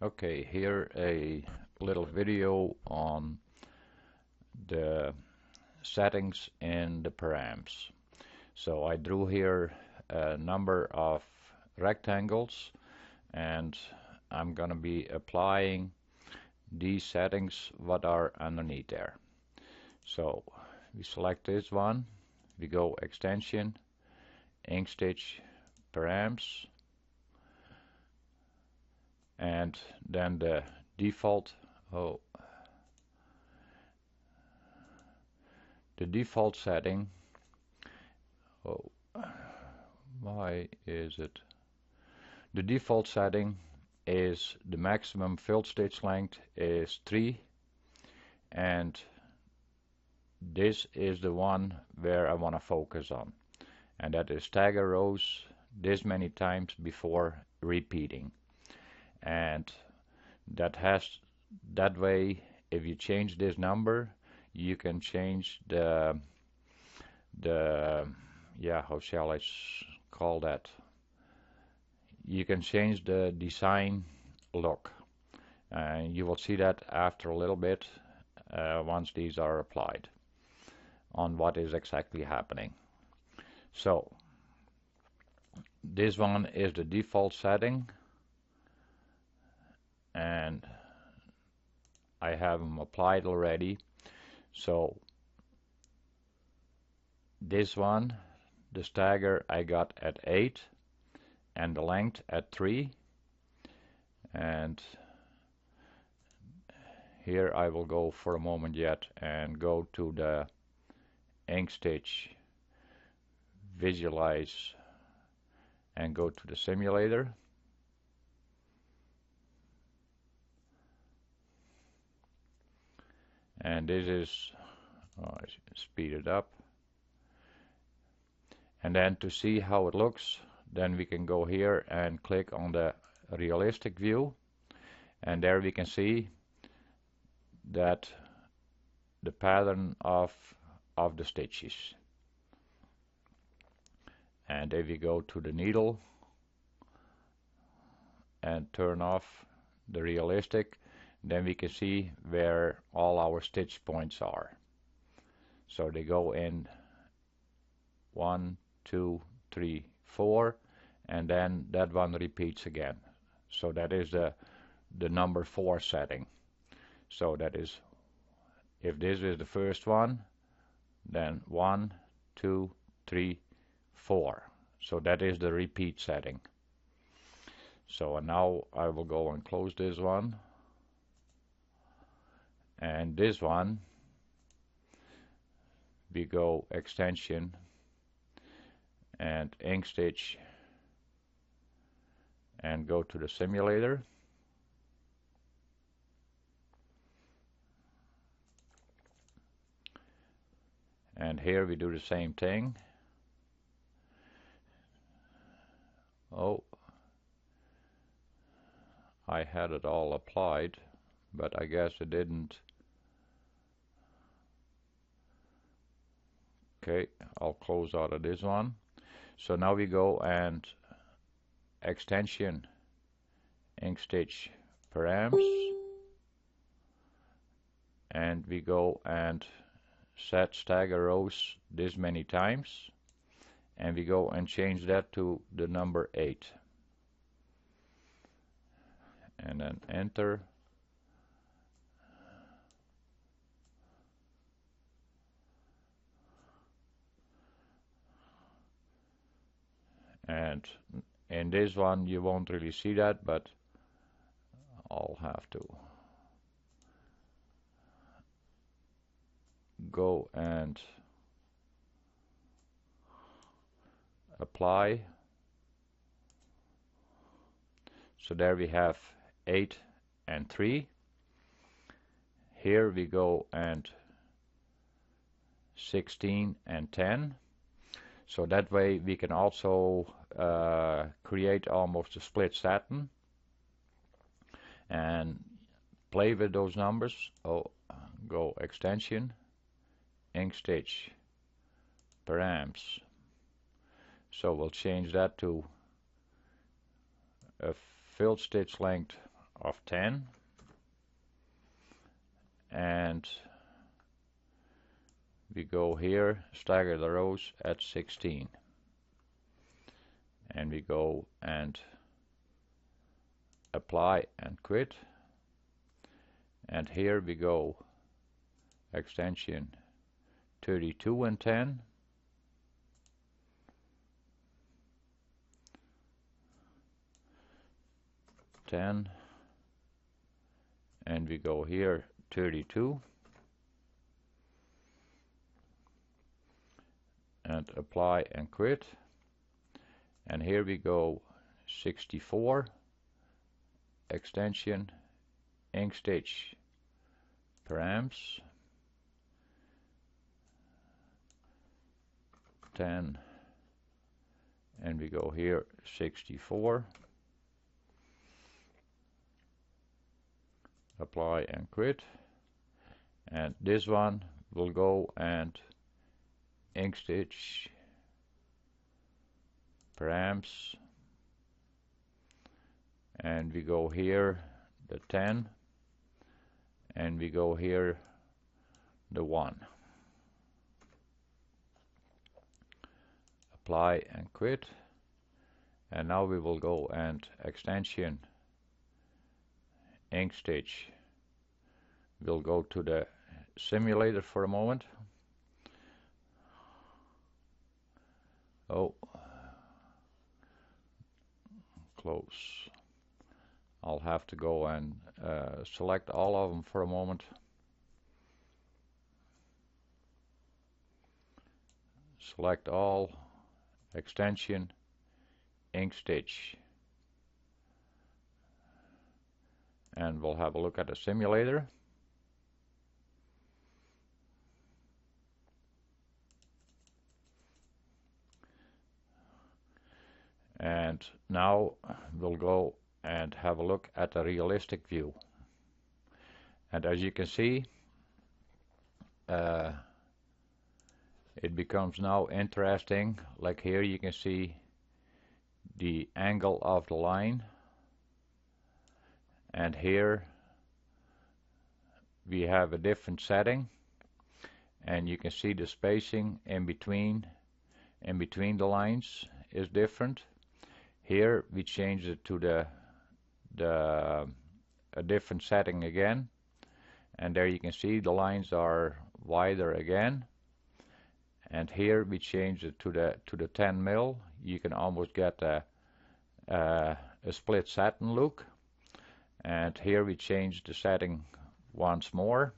Okay, here a little video on the settings in the params. So I drew here a number of rectangles and I'm gonna be applying these settings what are underneath there. So we select this one, we go extension, ink stitch, params, and then the default oh the default setting. Oh, why is it? The default setting is the maximum filled stitch length is 3, and this is the one where I want to focus on, and that is stagger rows this many times before repeating. And that way, if you change this number, you can change the yeah, how shall I call that? You can change the design look. You will see that after a little bit once these are applied on what is exactly happening. So this one is the default setting, and I have them applied already. So this one, the stagger, I got at 8 and the length at 3, and here I will go for a moment yet and go to the ink stitch, visualize, and go to the simulator. And this is, I speed it up. And then to see how it looks, then we can go here and click on the realistic view, and there we can see that the pattern of the stitches. And if we go to the needle and turn off the realistic, then we can see where all our stitch points are. So they go in 1, 2, 3, 4, and then that one repeats again. So that is the number 4 setting. So that is, if this is the first one, then 1, 2, 3, 4. So that is the repeat setting. So and now I will go and close this one. And this one, we go extension and ink stitch and go to the simulator. And here we do the same thing. Oh, I had it all applied, but I guess it didn't. Okay, I'll close out of this one. So now we go and extension, ink stitch, params, and we go and set stagger rows this many times, and we go and change that to the number 8, and then enter. And in this one you won't really see that, but I'll have to go and apply. So there we have 8 and 3. Here we go and 16 and 10. So that way we can also create almost a split satin and play with those numbers. Oh, go extension, ink stitch, params. So we'll change that to a filled stitch length of 10, and we go here, stagger the rows at 16, and we go and apply and quit, and here we go extension 32 and 10, and we go here 32 and apply and quit, and here we go 64 extension ink stitch params 10, and we go here 64, apply and quit, and this one will go and ink stitch params, and we go here the 10, and we go here the 1, apply and quit, and now we will go and extension ink stitch. We'll go to the simulator for a moment. Oh, close. I'll have to go and select all of them for a moment. Select all, extension, ink stitch, and we'll have a look at the simulator. And now we'll go and have a look at the realistic view. And as you can see, it becomes now interesting. Like here you can see the angle of the line, and here we have a different setting, and you can see the spacing in between the lines is different. Here we changed it to a different setting again, and there you can see the lines are wider again. And here we changed it to the 10 mil. You can almost get a split satin look. And here we changed the setting once more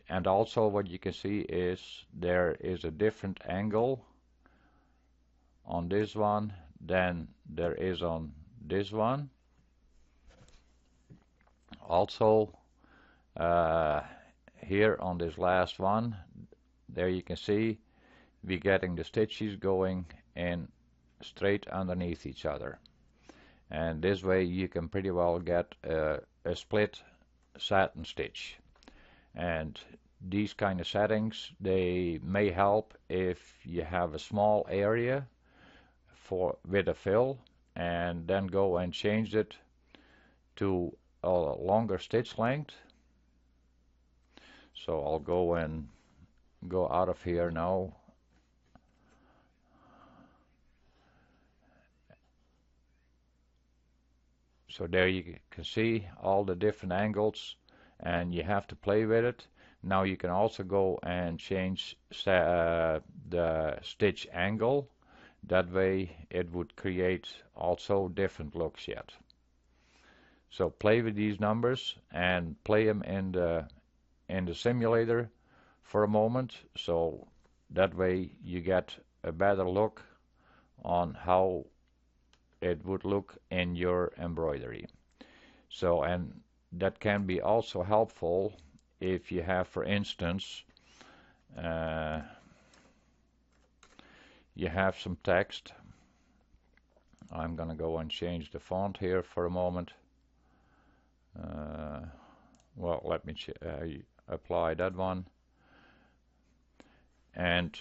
and also what you can see is there is a different angle on this one than there is on this one. Also here on this last one, there you can see we're getting the stitches going in straight underneath each other, and this way you can pretty well get a split satin stitch. And these kind of settings, they may help if you have a small area with a fill, and then go and change it to a longer stitch length. So I'll go and go out of here now. So there you can see all the different angles, and you have to play with it. Now you can also go and change the stitch angle. That way it would create also different looks yet. So play with these numbers and play them in the simulator for a moment, so that way you get a better look on how it would look in your embroidery. So, and that can be also helpful if you have, for instance, you have some text. I'm gonna go and change the font here for a moment. Well, let me apply that one, and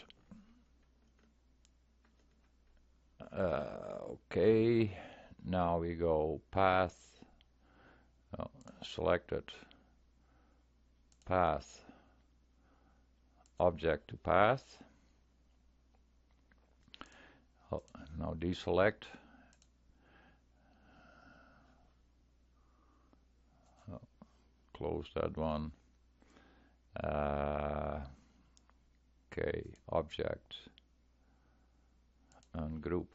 okay, now we go path, Selected path, object to path. Now deselect. Close that one. Okay, object, ungroup.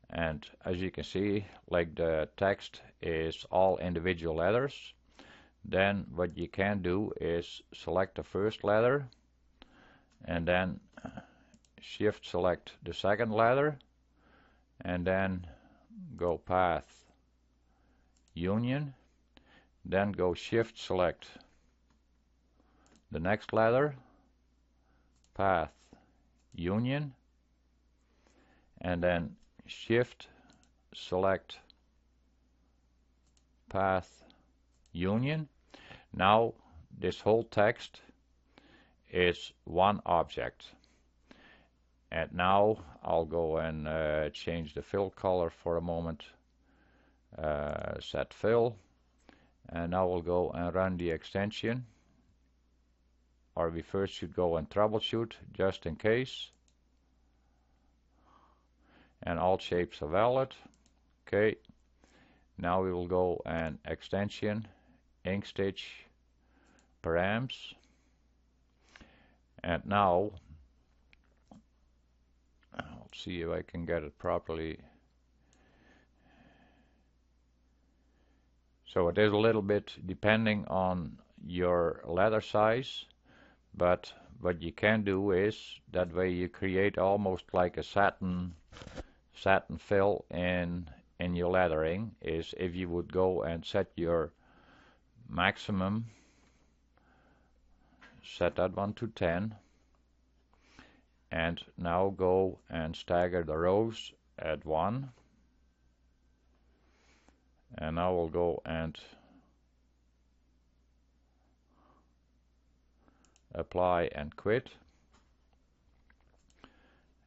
And as you can see, like the text is all individual letters. Then what you can do is select the first letter and then shift select the second letter and then go path union, then go shift select the next letter, path union, and then shift select path union. Now this whole text is one object. And now I'll go and change the fill color for a moment. Set fill. And now we'll go and run the extension. Or we first should go and troubleshoot just in case. And all shapes are valid. Okay. Now we will go and extension, ink stitch, params. And now I'll see if I can get it properly. So it is a little bit depending on your letter size, but what you can do is that way you create almost like a satin fill in your lettering. Is if you would go and set your maximum, set that one to 10, and now go and stagger the rows at 1, and now we'll go and apply and quit,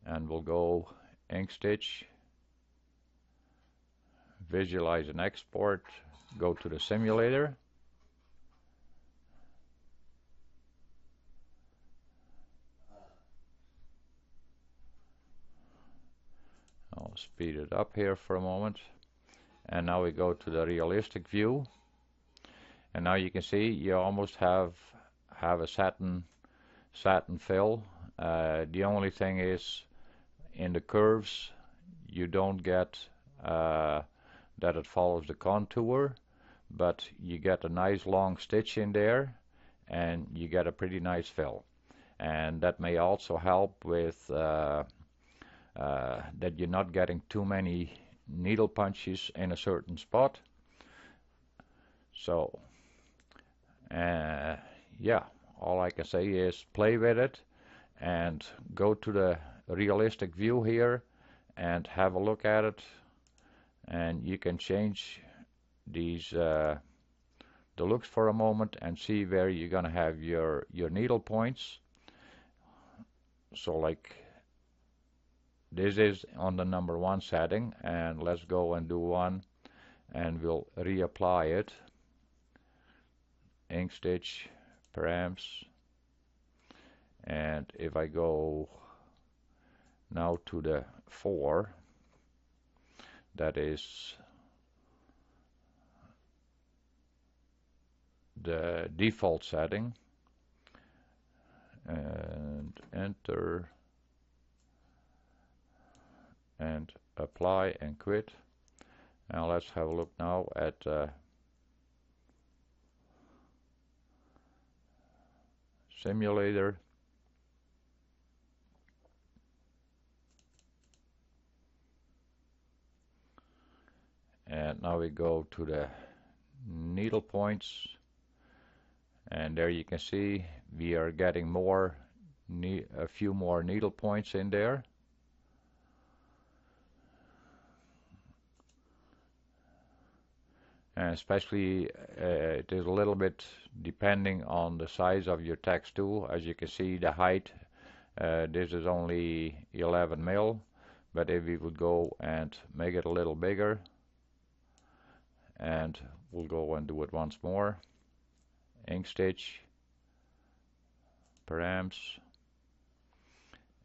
and we'll go ink stitch, visualize and export, go to the simulator, I'll speed it up here for a moment, and now we go to the realistic view, and now you can see you almost have a satin fill. The only thing is in the curves you don't get that it follows the contour, but you get a nice long stitch in there and you get a pretty nice fill. And that may also help with that you're not getting too many needle punches in a certain spot. So yeah, all I can say is play with it and go to the realistic view here and have a look at it, and you can change these the looks for a moment and see where you're gonna have your needle points. So like this is on the number 1 setting, and let's go and do one and we'll reapply it, ink stitch, params, and if I go now to the 4, that is the default setting, and enter and apply and quit. Now let's have a look now at simulator. And now we go to the needle points, and there you can see we are getting a few more needle points in there. And especially it is a little bit depending on the size of your text too. As you can see, the height, this is only 11 mil, but if we would go and make it a little bigger, and we'll go and do it once more. Ink stitch, params,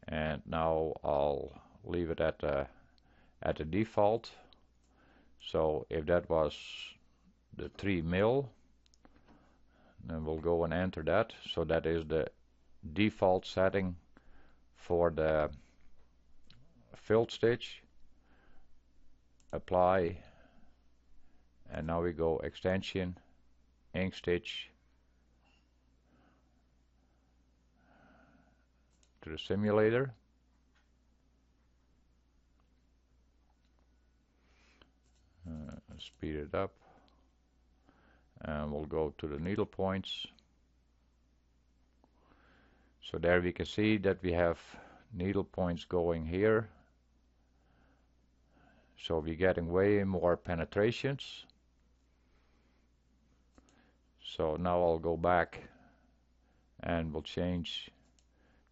and now I'll leave it at the default. So if that was the 3 mil, then we'll go and enter that. So that is the default setting for the filled stitch. Apply, and now we go extension, ink stitch to the simulator. Speed it up, and we'll go to the needle points. So there we can see that we have needle points going here. So we're getting way more penetrations. So now I'll go back and we'll change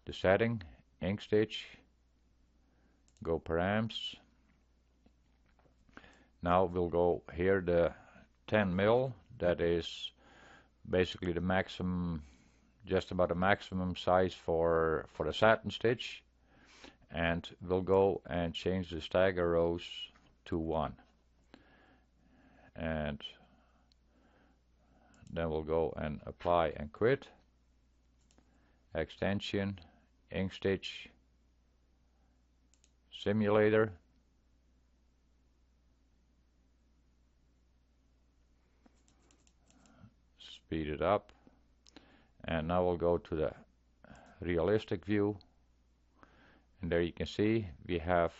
the setting, ink stitch, go params. Now we'll go here the 10 mil, that is basically the maximum, just about a maximum size for the satin stitch, and we'll go and change the stagger rows to 1, and then we'll go and apply and quit, extension, ink stitch, simulator, speed it up, and now we'll go to the realistic view, and there you can see we have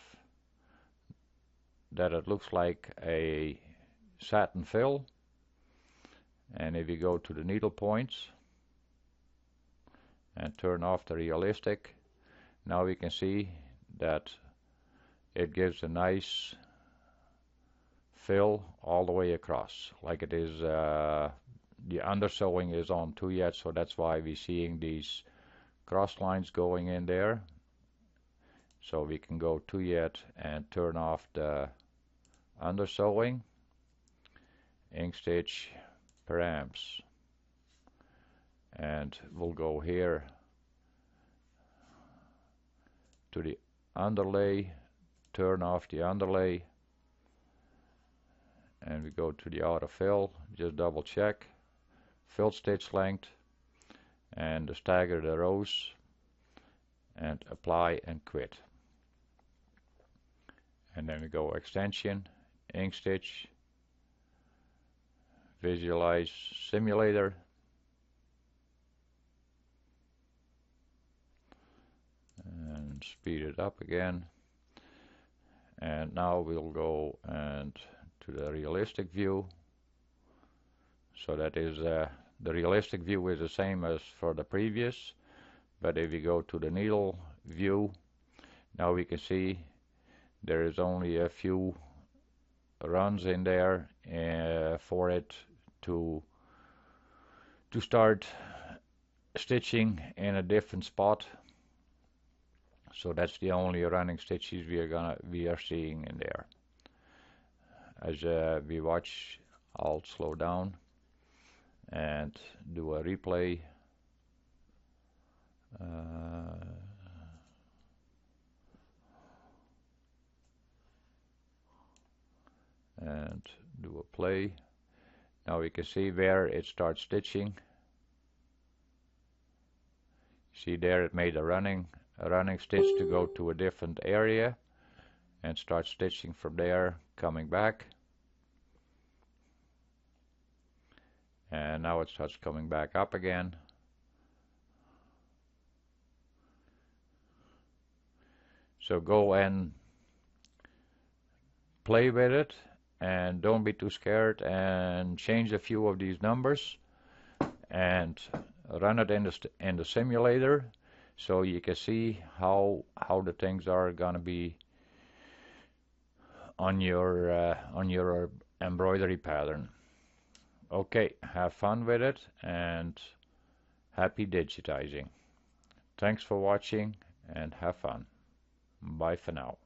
that it looks like a satin fill. And if you go to the needle points and turn off the realistic, now we can see that it gives a nice fill all the way across, like it is the undersewing is on too yet, so that's why we're seeing these cross lines going in there. So we can go to yet and turn off the undersewing, ink stitch, params, and we'll go here to the underlay, turn off the underlay, and we go to the auto fill, just double check, fill stitch length, and stagger the rows, and apply and quit. And then we go extension, ink stitch, visualize simulator, and speed it up again. And now we'll go and to the realistic view. So that is the realistic view is the same as for the previous, but if you go to the needle view, now we can see there is only a few runs in there for it to start stitching in a different spot. So that's the only running stitches we are seeing in there. As we watch, I'll slow down and do a replay. And do a play. Now we can see where it starts stitching. See there it made a running stitch to go to a different area and start stitching from there, coming back. And now it starts coming back up again. So go and play with it, and don't be too scared, and change a few of these numbers and run it in the simulator, so you can see how the things are gonna be on your embroidery pattern. Okay, have fun with it and happy digitizing. Thanks for watching and have fun. Bye for now.